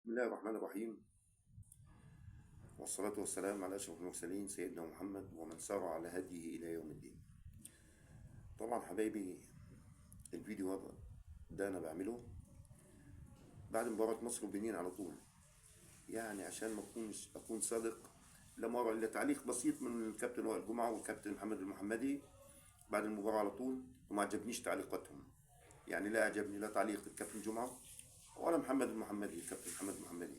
بسم الله الرحمن الرحيم، والصلاة والسلام على أشرف المرسلين سيدنا محمد ومن سار على هديه إلى يوم الدين. طبعا حبايبي، الفيديو هذا ده أنا بعمله بعد مباراة مصر وبنين على طول، يعني عشان ما أكون صادق. لما أرى إلا تعليق بسيط من الكابتن وائل جمعة والكابتن محمد المحمدي بعد المباراة على طول، وما عجبنيش تعليقاتهم. يعني لا عجبني لا تعليق الكابتن جمعة ولا محمد المحمدي، الكابتن محمد المحمدي.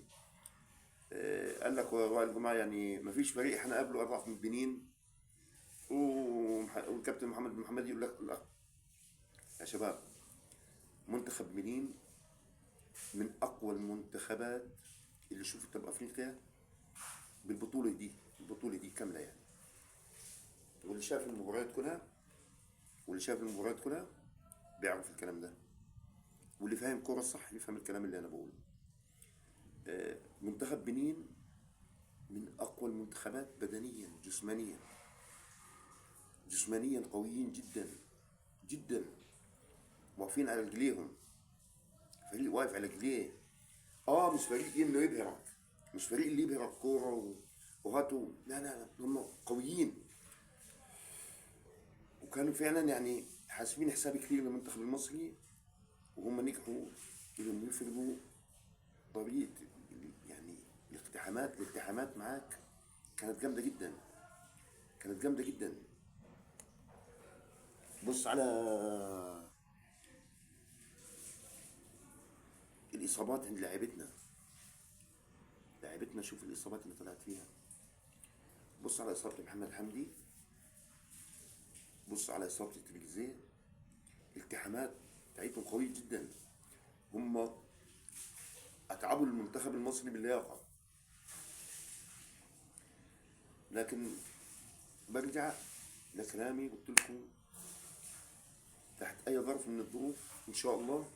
قال لك وائل جماعه يعني ما فيش فريق احنا قابله اضعف من بنين، والكابتن محمد محمد يقول لك لا يا شباب، منتخب بنين من اقوى المنتخبات اللي شفتها بافريقيا البطوله دي كامله يعني. واللي شاف المباريات كلها بيعرف الكلام ده، واللي فاهم كوره صح يفهم الكلام اللي انا بقوله. منتخب بنين من اقوى المنتخبات بدنيا جسمانيا قويين جدا جدا، واقفين على رجليهم. فريق واقف على رجليه، مش فريق انه يبهرك، مش فريق اللي يبهرك كوره وهاتوا، لا هم قويين. وكانوا فعلا يعني حاسبين حساب كثير للمنتخب المصري، وهم نجحوا انهم يفرقوا طريقه. يعني الالتحامات معاك كانت جامده جدا. بص على الاصابات عند لاعبتنا، شوف الاصابات اللي طلعت فيها. بص على اصابه محمد حمدي، بص على اصابه التريزيه. الالتحامات بتاعتهم قويه جدا. هم اتعبوا المنتخب المصري باللياقه. لكن برجع لكلامي، قلت لكم تحت اي ظرف من الظروف ان شاء الله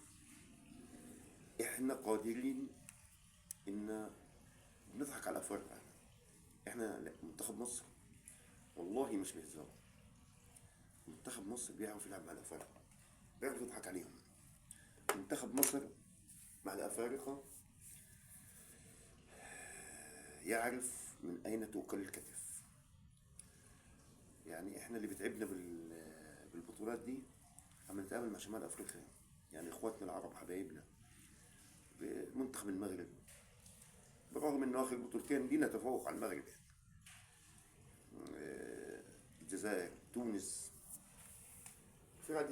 احنا قادرين ان نضحك على الافارقه. احنا منتخب مصر والله مش بهزار. منتخب مصر بيعرف يلعب مع الافارقه، بيعرف يضحك عليهم. منتخب مصر مع الافارقه يعرف من اين تؤكل الكتف. يعني احنا اللي بتعبنا بالبطولات دي اما نتقابل مع شمال افريقيا، يعني اخواتنا العرب حبايبنا. منتخب المغرب برغم انه اخر بطولتين لينا تفوق على المغرب، الجزائر، تونس، الفرقه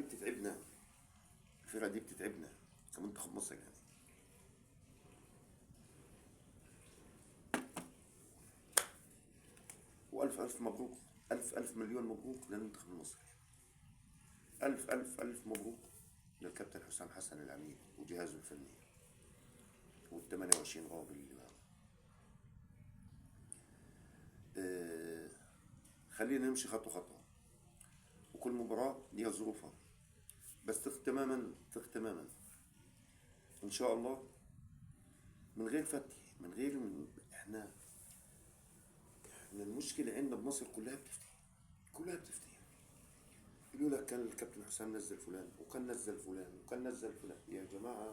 دي بتتعبنا كمنتخب مصر يعني. والف مبروك، الف مليون مبروك للمنتخب المصري. ألف مبروك للكابتن حسام حسن العميد وجهازه الفني وال28 راجل اللي معه. خلينا نمشي خطوة خطوة، وكل مباراة ليها ظروفها، بس ثق تماما إن شاء الله، من غير فتي، إحنا المشكلة عندنا بمصر كلها بتفتي. يقول لك كان الكابتن حسام نزل فلان وكان نزل فلان. يا جماعة،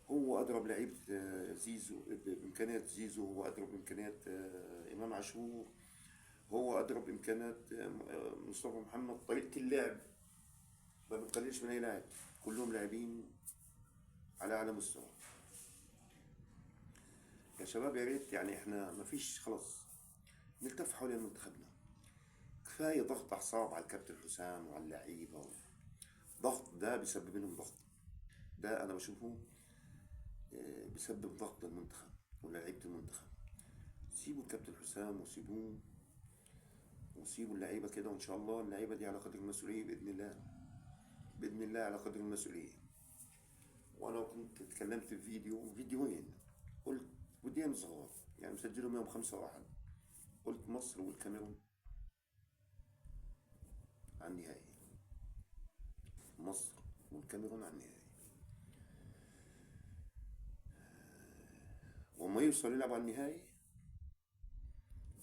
هو أضرب لعيبة زيزو بإمكانيات زيزو، هو أضرب بإمكانيات إمام عاشور، هو أضرب بإمكانيات مصطفى محمد. طريقة اللعب ما بنقللش من أي لاعب، كلهم لاعبين على أعلى مستوى. يا شباب يا ريت يعني احنا ما فيش خلاص نلتف حوالين منتخبنا. كفاية ضغط أعصاب على الكابتن حسام وعلى اللعيبة. ضغط ده بيسبب لهم ضغط، ده أنا بشوفه بيسبب ضغط للمنتخب ولاعيبة المنتخب. سيبوا الكابتن حسام وسيبوا اللعيبة كده، وإن شاء الله اللعيبة دي على قدر المسؤولية بإذن الله على قدر المسؤولية. وأنا كنت اتكلمت في فيديوين، قلت وديين صغار يعني مسجلهم يوم 5/1. قلت مصر والكاميرون على النهائي، مصر والكاميرون على النهائي. وما يوصل يلعب على النهائي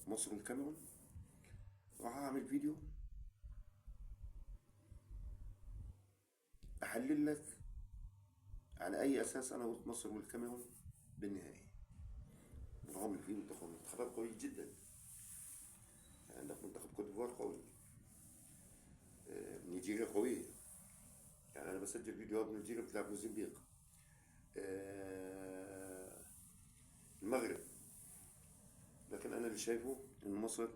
مصر والكاميرون، راح أعمل فيديو أحلل لك على اي اساس انا قلت مصر والكاميرون بالنهائي؟ بالرغم ان في منتخبات قوية جدا. يعني عندك منتخب كوت ديفوار قوي، نيجيريا قوية. يعني انا بسجل فيديوهات من نيجيريا بتلعب موزمبيق، آه، المغرب. لكن انا اللي شايفه ان مصر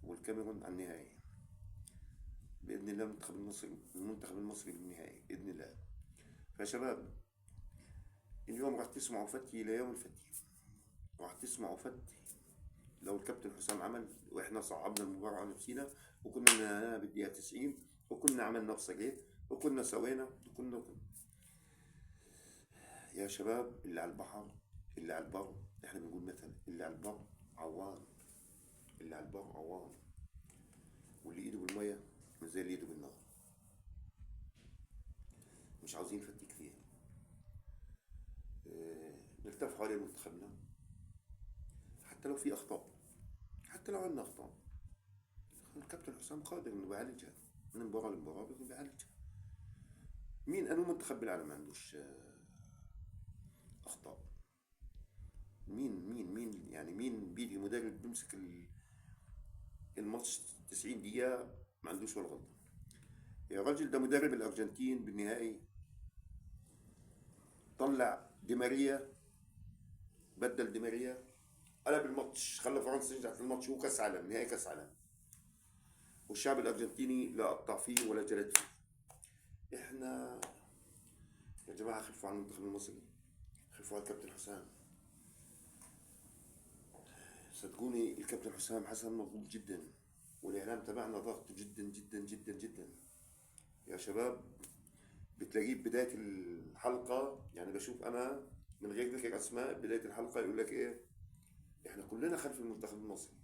والكاميرون على النهائي باذن الله. المنتخب المصري بالنهائي باذن الله. فيا شباب، اليوم راح تسمعوا فتي ليوم الفتي، راح تسمعوا فتي. لو الكابتن حسام عمل واحنا صعبنا المباراة على نفسينا وكنا نهاها بالدقيقة 90 وكنا عملنا بصقيت وكنا سوينا وكنا. يا شباب، اللي على البحر اللي على البر، احنا بنقول مثل اللي على البر عوام، اللي على البر عوام، واللي ايده بالمية مش زي اللي ايده بالنار. مش عاوزين فتي كتير. نلتف حوالين منتخبنا حتى لو في اخطاء، حتى لو عندنا اخطاء. الكابتن حسام قادر انه بيعالجها من مباراة لمباراة، بيعالجها. مين انو منتخب بالعالم ما عندوش اخطاء؟ مين يعني مين بيجي مدرب بيمسك الماتش 90 دقيقة ما عندوش ولا غلطة؟ يا راجل، ده مدرب الارجنتين بالنهائي طلع دي ماريا، بدل دي ماريا، قلب الماتش، خلى فرنسا تنجح في الماتش. هو كاس عالم، نهائي كاس عالم، والشعب الارجنتيني لا قطع فيه ولا جلد فيه. احنا يا جماعه خفوا على المنتخب المصري، خفوا على الكابتن حسام. صدقوني الكابتن حسام حسن مضغوط جدا، والاعلام تبعنا ضغط جدا جدا جدا جدا. يا شباب، بتلاقيه بدايه الحلقه، يعني بشوف انا من غير ذكر اسماء، بدايه الحلقه يقول لك ايه؟ احنا كلنا خلف المنتخب المصري،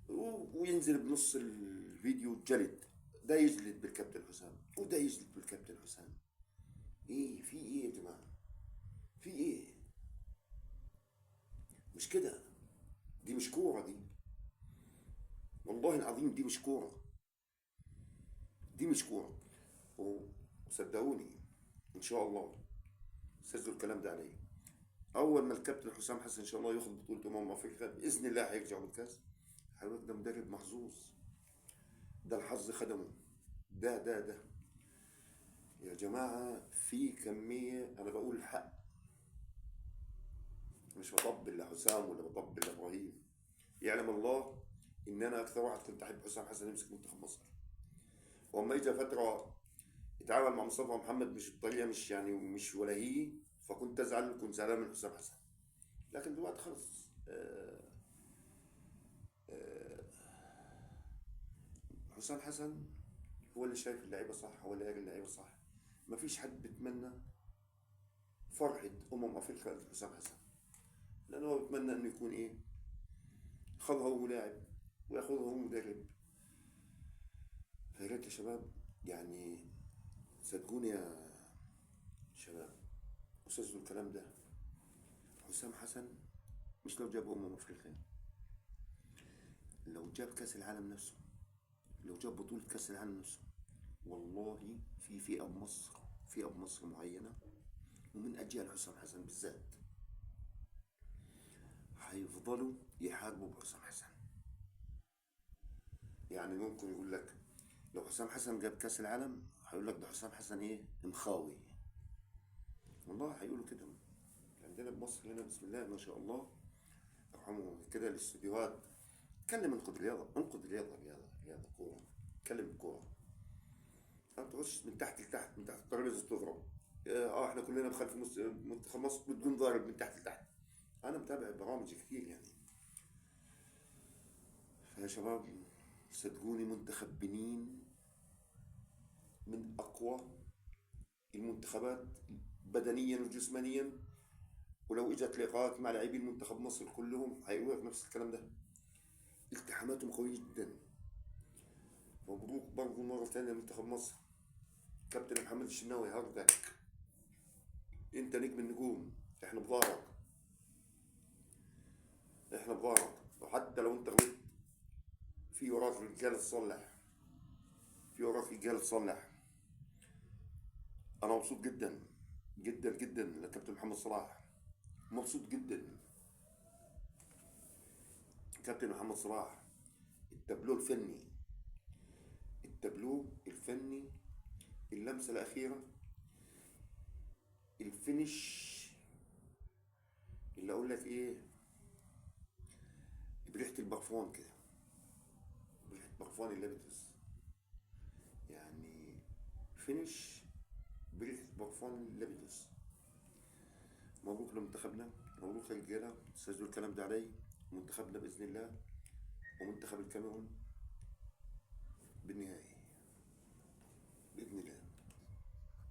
وينزل بنص الفيديو جلد، ده يجلد بالكابتن حسام وده يجلد بالكابتن حسام. ايه في ايه يا جماعه؟ في ايه؟ مش كده، دي مش كوره دي، والله العظيم دي مش كوره، دي مش كوره. وصدقوني ان شاء الله سجلوا الكلام ده علي. اول ما الكابتن حسام حسن ان شاء الله ياخذ بطوله افريقيا باذن الله هيرجعوا بالكاس. حضرتك ده مدرب محظوظ، ده الحظ خدمه. ده يا جماعه في كميه، انا بقول الحق، مش بطبل لحسام ولا بطبل لابراهيم. يعلم الله ان انا اكثر واحد كنت احب حسام حسن يمسك منتخب مصر. واما اجى فتره اتعامل مع مصطفى محمد مش بطريقه، مش يعني مش ولا هي، فكنت ازعل وكنت زعلان من حسام حسن. لكن دلوقتي خلص. حسام حسن هو اللي شايف اللعيبه صح، هو اللي قال اللعيبه صح. ما فيش حد بيتمنى فرحه افريقيا لحسام حسن، لانه هو بيتمنى انه يكون ايه؟ خذها هو لاعب وياخذها هو مدرب. فيا ريت يا شباب، يعني صدقوني يا شباب، وسجلوا الكلام ده. حسام حسن مش لو جاب افريقيا، لو جاب كاس العالم نفسه، لو جاب بطولة كاس العالم نفسه، والله في فئة بمصر معينة، ومن أجيال حسام حسن بالذات، هيفضلوا يحاربوا بحسام حسن. يعني ممكن يقول لك لو حسام حسن جاب كاس العالم هيقول لك ده حسام حسن ايه؟ مخاوي. والله هيقولوا كده. عندنا بمصر هنا بسم الله ما شاء الله ارحمه كده الاستديوهات، اتكلم انقد رياضه، انقد رياضه كوره، اتكلم كوره. ما تخش من تحت لتحت، من تحت الترابيزه تضرب. احنا كلنا بخلف منتخب مصر بتقوم ضارب من تحت لتحت. انا متابع برامج كتير يعني. فيا شباب صدقوني منتخب بنين من اقوى المنتخبات بدنيا وجسمانيا، ولو اجت لقاءات مع لاعبين منتخب مصر كلهم هيقولوا لك نفس الكلام ده. التحاماتهم قوية جدا. مبروك برضه مرة ثانية لمنتخب مصر. كابتن محمد الشناوي هاردك، انت نجم النجوم، احنا بظهرك، احنا بظهرك، وحتى لو انت غلطت في وراك رجاله تصلح، في وراك رجاله تصلح. انا مبسوط جدا جدا جدا لكابتن محمد صلاح. مبسوط جدا. كابتن محمد صلاح، التابلو الفني، التابلو الفني، اللمسة الأخيرة، الفينش، اللي أقول لك إيه، بريحة البرفان كده، بريحة برفان اللابتس، يعني فينش بريحة برفان اللابتس. مبروك لمنتخبنا، مبروك يا رجالة، سجلوا الكلام ده علي. منتخبنا بإذن الله ومنتخب الكاميرون بالنهائي بإذن الله.